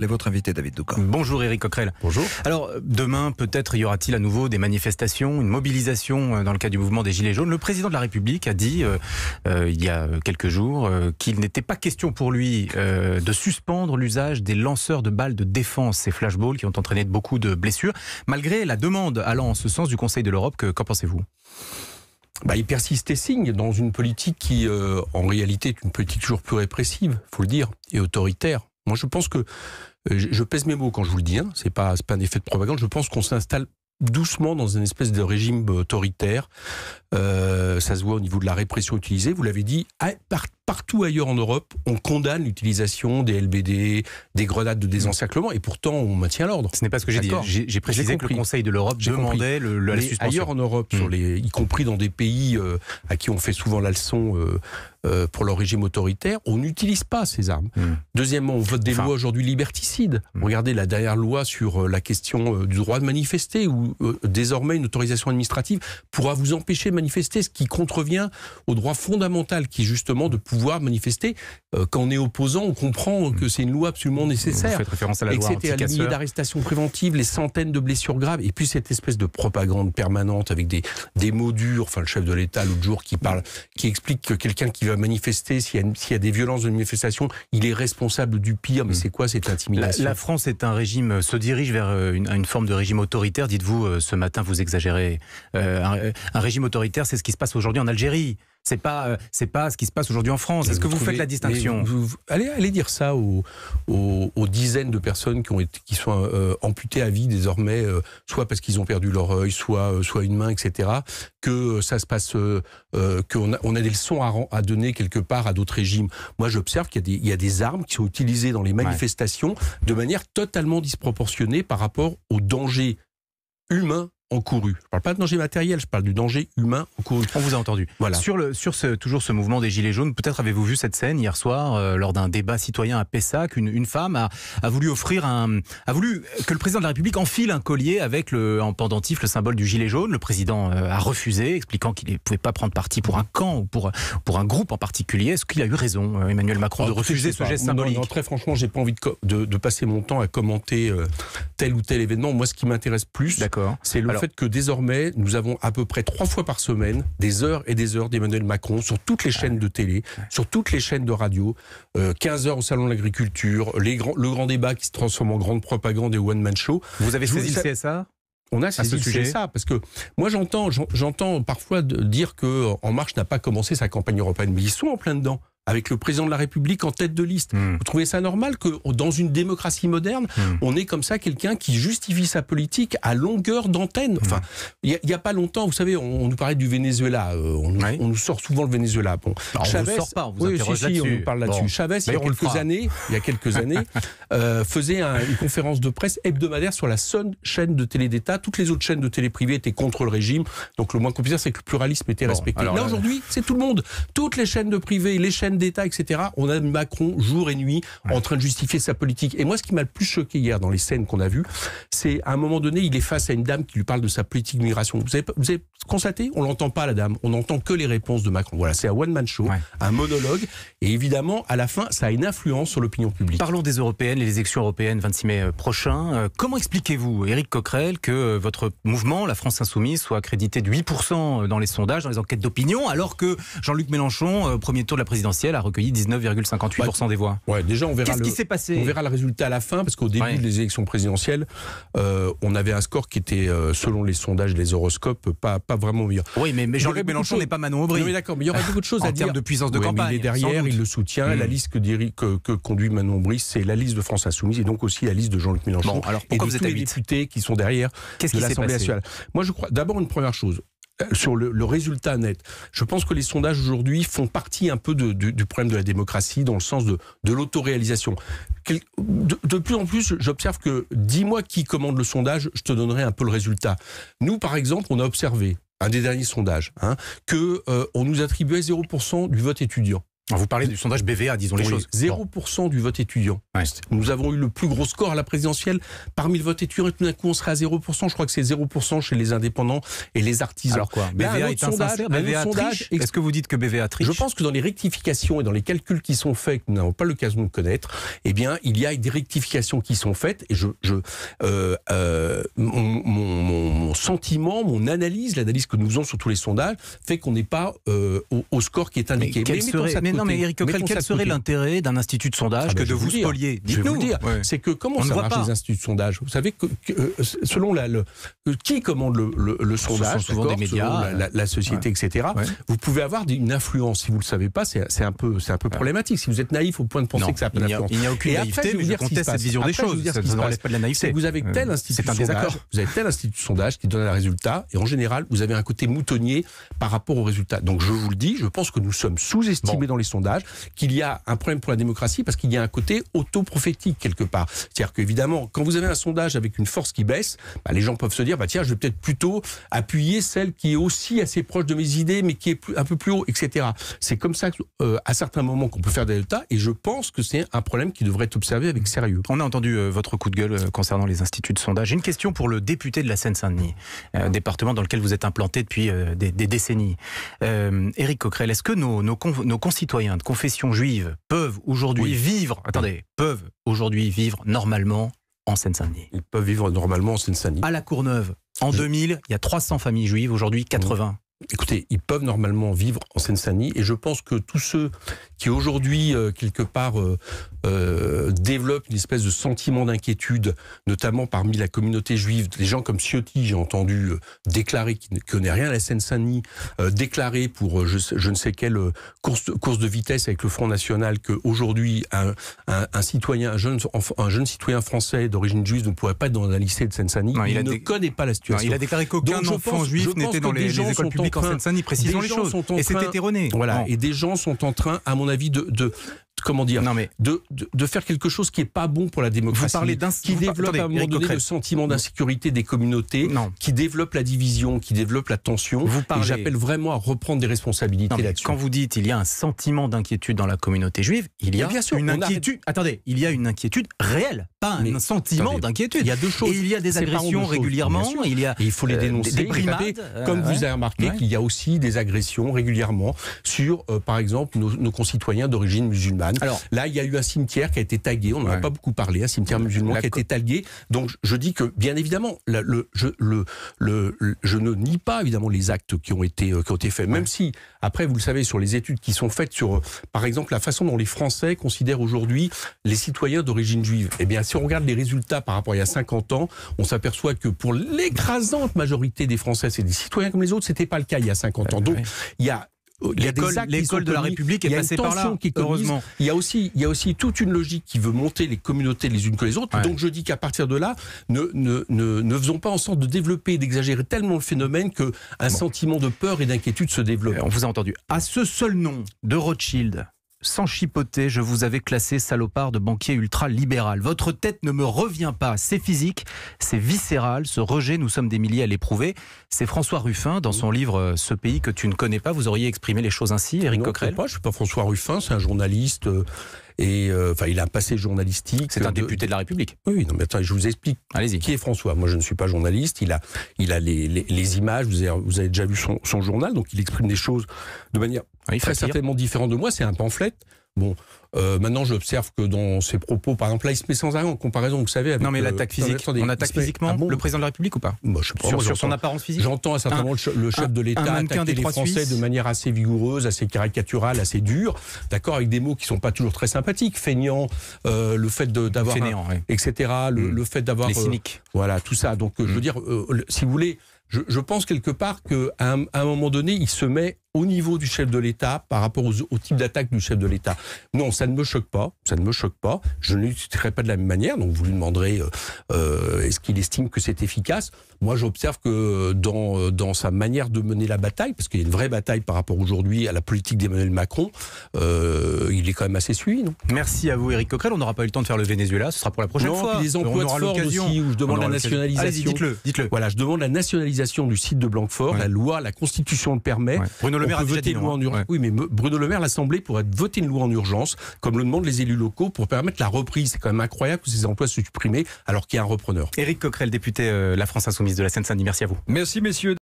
Votre invité, David Doucan. Bonjour Éric Coquerel. Bonjour. Alors demain, peut-être y aura-t-il à nouveau des manifestations, une mobilisation dans le cadre du mouvement des Gilets jaunes. Le président de la République a dit il y a quelques jours qu'il n'était pas question pour lui de suspendre l'usage des lanceurs de balles de défense, ces flashballs qui ont entraîné beaucoup de blessures, malgré la demande allant en ce sens du Conseil de l'Europe. Qu'en pensez-vous ? Il persiste et signe dans une politique qui, en réalité, est une politique toujours plus répressive, il faut le dire, et autoritaire. Moi, je pense que, je pèse mes mots quand je vous le dis, hein, c'est pas un effet de propagande, je pense qu'on s'installe doucement dans une espèce de régime autoritaire. Ça se voit au niveau de la répression utilisée. Vous l'avez dit, partout ailleurs en Europe, on condamne l'utilisation des LBD, des grenades de désencerclement, et pourtant on maintient l'ordre. Ce n'est pas ce que j'ai dit. J'ai précisé que le Conseil de l'Europe demandait la suspension. Ailleurs en Europe, y compris dans des pays à qui on fait souvent la leçon pour leur régime autoritaire, on n'utilise pas ces armes. Deuxièmement, on vote des lois aujourd'hui liberticides. Regardez la dernière loi sur la question du droit de manifester, où désormais une autorisation administrative pourra vous empêcher de manifester, ce qui contrevient au droit fondamental qui est justement de pouvoir manifester. Quand on est opposant, on comprend que c'est une loi absolument nécessaire. Vous faites référence à la loi etc. Les milliers d'arrestations préventives, les centaines de blessures graves, et puis cette espèce de propagande permanente avec des mots durs. Enfin, le chef de l'État l'autre jour qui explique que quelqu'un qui va manifester, s'il y a des violences de manifestation, il est responsable du pire. Mais c'est quoi cette intimidation ? La France est un régime, se dirige vers une forme de régime autoritaire. Dites-vous, ce matin, vous exagérez. Un régime autoritaire, c'est ce qui se passe aujourd'hui en Algérie. C'est pas ce qui se passe aujourd'hui en France. Est-ce que vous faites la distinction ? Allez dire ça aux dizaines de personnes qui sont amputées à vie désormais, soit parce qu'ils ont perdu leur œil, soit une main, etc. Que ça se passe, qu'on a des leçons à donner quelque part à d'autres régimes. Moi, j'observe qu'il y a des armes qui sont utilisées dans les manifestations de manière totalement disproportionnée par rapport au danger humain encouru. Je ne parle pas de danger matériel, je parle du danger humain encouru. On vous a entendu. Voilà. Toujours ce mouvement des Gilets jaunes, peut-être avez-vous vu cette scène hier soir lors d'un débat citoyen à Pessac, une femme a voulu que le président de la République enfile un collier avec en pendentif le symbole du gilet jaune. Le président a refusé, expliquant qu'il ne pouvait pas prendre parti pour un camp ou pour un groupe en particulier. Est-ce qu'il a eu raison, Emmanuel Macron, de refuser ce geste symbolique ? Non, très franchement, j'ai pas envie de passer mon temps à commenter tel ou tel événement. Moi, ce qui m'intéresse plus, c'est le fait que désormais, nous avons à peu près 3 fois par semaine des heures et des heures d'Emmanuel Macron sur toutes les chaînes de télé, sur toutes les chaînes de radio, 15 heures au Salon de l'Agriculture, le grand débat qui se transforme en grande propagande et one-man show. Vous avez saisi le CSA ? On a saisi le CSA, parce que moi j'entends parfois dire que En Marche n'a pas commencé sa campagne européenne, mais ils sont en plein dedans, avec le président de la République en tête de liste. Vous trouvez ça normal que dans une démocratie moderne, on ait comme ça quelqu'un qui justifie sa politique à longueur d'antenne ? Enfin, il y a pas longtemps, vous savez, on nous parlait du Venezuela, on nous sort souvent le Venezuela. Bon, Chavez, on ne sort pas, on vous interroge là-dessus. On nous parle là-dessus. Bon. Chavez, il y a quelques années, faisait une conférence de presse hebdomadaire sur la seule chaîne de télé d'État. Toutes les autres chaînes de télé privées étaient contre le régime. Donc le moins qu'on puisse dire, c'est que le pluralisme était respecté. Là, aujourd'hui, c'est tout le monde. Toutes les chaînes de privé, les chaînes d'État, etc. On a Macron jour et nuit en train de justifier sa politique. Et moi, ce qui m'a le plus choqué hier dans les scènes qu'on a vues, c'est à un moment donné, il est face à une dame qui lui parle de sa politique migration. Vous avez constaté ? On l'entend pas, la dame. On n'entend que les réponses de Macron. Voilà, c'est un one-man show, un monologue. Et évidemment, à la fin, ça a une influence sur l'opinion publique. Parlons des européennes, les élections européennes 26 mai prochain. Comment expliquez-vous, Éric Coquerel, que votre mouvement, la France Insoumise, soit accrédité de 8% dans les sondages, dans les enquêtes d'opinion, alors que Jean-Luc Mélenchon, premier tour de la présidentielle, a recueilli 19,58% des voix. Déjà, on verra. Qu'est-ce qui s'est passé ? On verra le résultat à la fin, parce qu'au début des élections présidentielles, on avait un score qui était, selon les sondages, les horoscopes, pas vraiment meilleur. Oui, mais Jean-Luc Mélenchon n'est pas Manon Aubry. Non, mais d'accord, mais il y aura beaucoup de choses à dire. En termes de puissance de campagne. Il est derrière, il le soutient. La liste que conduit Manon Aubry, c'est la liste de France Insoumise et donc aussi la liste de Jean-Luc Mélenchon. Bon, alors pourquoi vous êtes à 8 ? Les députés qui sont derrière de l'Assemblée nationale. Moi, je crois, d'abord, une première chose. Sur le résultat net, je pense que les sondages aujourd'hui font partie un peu du problème de la démocratie, dans le sens de l'autoréalisation. De plus en plus, j'observe que dis-moi qui commande le sondage, je te donnerai un peu le résultat. Nous, par exemple, on a observé, un des derniers sondages, qu'on nous attribuait 0% du vote étudiant. Vous parlez du sondage BVA, disons les choses. 0% du vote étudiant. Ouais. Nous avons eu le plus gros score à la présidentielle parmi le vote étudiant et tout d'un coup on serait à 0%. Je crois que c'est 0% chez les indépendants et les artisans. Alors quoi, BVA est insincère, BVA triche. Est-ce que vous dites que BVA triche? Je pense que dans les rectifications et dans les calculs qui sont faits, que nous n'avons pas l'occasion de connaître, eh bien il y a des rectifications qui sont faites et mon sentiment, mon analyse, l'analyse que nous faisons sur tous les sondages fait qu'on n'est pas au score qui est indiqué. Non mais Éric Coquerel, quel serait l'intérêt d'un institut de sondage que de vous spolier? Je vais vous dire, c'est que comment ça marche les instituts de sondage? Vous savez que selon qui commande le sondage, souvent des médias, la société, etc. Ouais. Vous pouvez avoir une influence. Si vous le savez pas, c'est un peu problématique. Si vous êtes naïf au point de penser que ça a pas d'influence. Il n'y a aucune naïveté, mais je conteste cette vision des choses. Ça ne relève pas de la naïveté. Vous avez tel institut de sondage, de sondage qui donne un résultat, et en général, vous avez un côté moutonnier par rapport au résultat. Donc je vous le dis, je pense que nous sommes sous-estimés dans les sondages, qu'il y a un problème pour la démocratie parce qu'il y a un côté auto-prophétique quelque part. C'est-à-dire qu'évidemment, quand vous avez un sondage avec une force qui baisse, les gens peuvent se dire, tiens, je vais peut-être plutôt appuyer celle qui est aussi assez proche de mes idées, mais qui est un peu plus haut, etc. C'est comme ça qu'à certains moments qu'on peut faire des résultats, et je pense que c'est un problème qui devrait être observé avec sérieux. On a entendu votre coup de gueule concernant les instituts de sondage. J'ai une question pour le député de la Seine-Saint-Denis, département dans lequel vous êtes implanté depuis des décennies. Éric Coquerel, est-ce que nos concitoyens de confession juive peuvent aujourd'hui vivre normalement en Seine-Saint-Denis? Ils peuvent vivre normalement en Seine-Saint-Denis. À la Courneuve, en 2000, il y a 300 familles juives, aujourd'hui 80. Écoutez, ils peuvent normalement vivre en Seine-Saint-Denis et je pense que tous ceux qui aujourd'hui, quelque part, développent une espèce de sentiment d'inquiétude, notamment parmi la communauté juive, des gens comme Ciotti, j'ai entendu déclarer qu'il ne connaît rien à la Seine-Saint-Denis, déclarer pour je ne sais quelle course de vitesse avec le Front National qu'aujourd'hui, un citoyen, un jeune citoyen français d'origine juive ne pourrait pas être dans un lycée de Seine-Saint-Denis. Il ne connaît pas la situation. Non, il a déclaré qu'aucun enfant juif n'était dans les écoles publiques en Seine-Saint-Denis, précisons les choses. Et c'était erroné. Voilà. Et des gens sont en train, à mon avis, de faire quelque chose qui n'est pas bon pour la démocratie, qui développe à un moment donné le sentiment d'insécurité des communautés, qui développe la division, qui développe la tension. Et j'appelle vraiment à reprendre des responsabilités là-dessus. Quand vous dites il y a un sentiment d'inquiétude dans la communauté juive, il y a bien sûr une inquiétude. Attendez, il y a une inquiétude réelle, pas un sentiment d'inquiétude. Il y a deux choses. Et il y a des agressions régulièrement. Il faut les dénoncer. Des brimades. Comme vous avez remarqué qu'il y a aussi des agressions régulièrement sur, par exemple, nos concitoyens d'origine musulmane. Alors, là, il y a eu un cimetière qui a été tagué, on n'en a pas beaucoup parlé, un cimetière musulman qui a été tagué. Donc, je dis que, bien évidemment, je ne nie pas, évidemment, les actes qui ont été faits. Même si, après, vous le savez, sur les études qui sont faites sur, par exemple, la façon dont les Français considèrent aujourd'hui les citoyens d'origine juive. Eh bien, si on regarde les résultats par rapport à il y a 50 ans, on s'aperçoit que pour l'écrasante majorité des Français, c'est des citoyens comme les autres, c'était pas le cas il y a 50 ans. Donc, il y a l'école de la République est passée par là, heureusement. Il y a aussi toute une logique qui veut monter les communautés les unes que les autres. Donc je dis qu'à partir de là, ne faisons pas en sorte de développer et d'exagérer tellement le phénomène qu'un sentiment de peur et d'inquiétude se développe. On vous a entendu. À ce seul nom de Rothschild, sans chipoter, je vous avais classé salopard de banquier ultra-libéral. Votre tête ne me revient pas. C'est physique, c'est viscéral. Ce rejet, nous sommes des milliers à l'éprouver. C'est François Ruffin, dans son livre « Ce pays que tu ne connais pas ». Vous auriez exprimé les choses ainsi, Éric Coquerel? Non, je ne suis pas François Ruffin, c'est un journaliste... Et il a un passé journalistique. C'est un député de la République. Oui, non, mais attends, je vous explique. Allez-y. Qui est François? Moi, je ne suis pas journaliste. Il a les images. Vous avez déjà vu son journal, donc il exprime des choses de manière très certainement différente de moi. C'est un pamphlet. Bon, maintenant j'observe que dans ses propos, par exemple, là il se met sans arrêt en comparaison, vous savez. Avec, non mais l'attaque physique, on attaque physiquement le président de la République ou pas? Moi, je sais pas, sur son apparence physique. J'entends à certains moments le chef de l'État attaquer les Français de manière assez vigoureuse, assez caricaturale, assez dure, d'accord, avec des mots qui sont pas toujours très sympathiques, feignant, le fait d'avoir, etc., le fait d'avoir... Les cyniques. Voilà, tout ça. Donc je veux dire, si vous voulez, je pense quelque part qu'à un moment donné, il se met au niveau du chef de l'État par rapport au type d'attaque du chef de l'État. Non, ça ne me choque pas. Ça ne me choque pas. Je ne l'utiliserai pas de la même manière. Donc vous lui demanderez est-ce qu'il estime que c'est efficace. Moi, j'observe que dans sa manière de mener la bataille, parce qu'il y a une vraie bataille par rapport aujourd'hui à la politique d'Emmanuel Macron, il est quand même assez suivi, non? Merci à vous, Éric Coquerel. On n'aura pas eu le temps de faire le Venezuela. Ce sera pour la prochaine fois. Les emplois de Ford aussi, où je demande la nationalisation. Allez-y, dites-le. Voilà, je demande la nationalisation du site de Blanquefort. La loi, la Constitution le permet. Bruno Le Le Maire a déjà dit non. Oui, mais Bruno Le Maire, l'Assemblée pourrait voter une loi en urgence, comme le demandent les élus locaux, pour permettre la reprise. C'est quand même incroyable que ces emplois soient supprimés alors qu'il y a un repreneur. Éric Coquerel, député La France Insoumise de la Seine-Saint-Denis, merci à vous. Merci messieurs.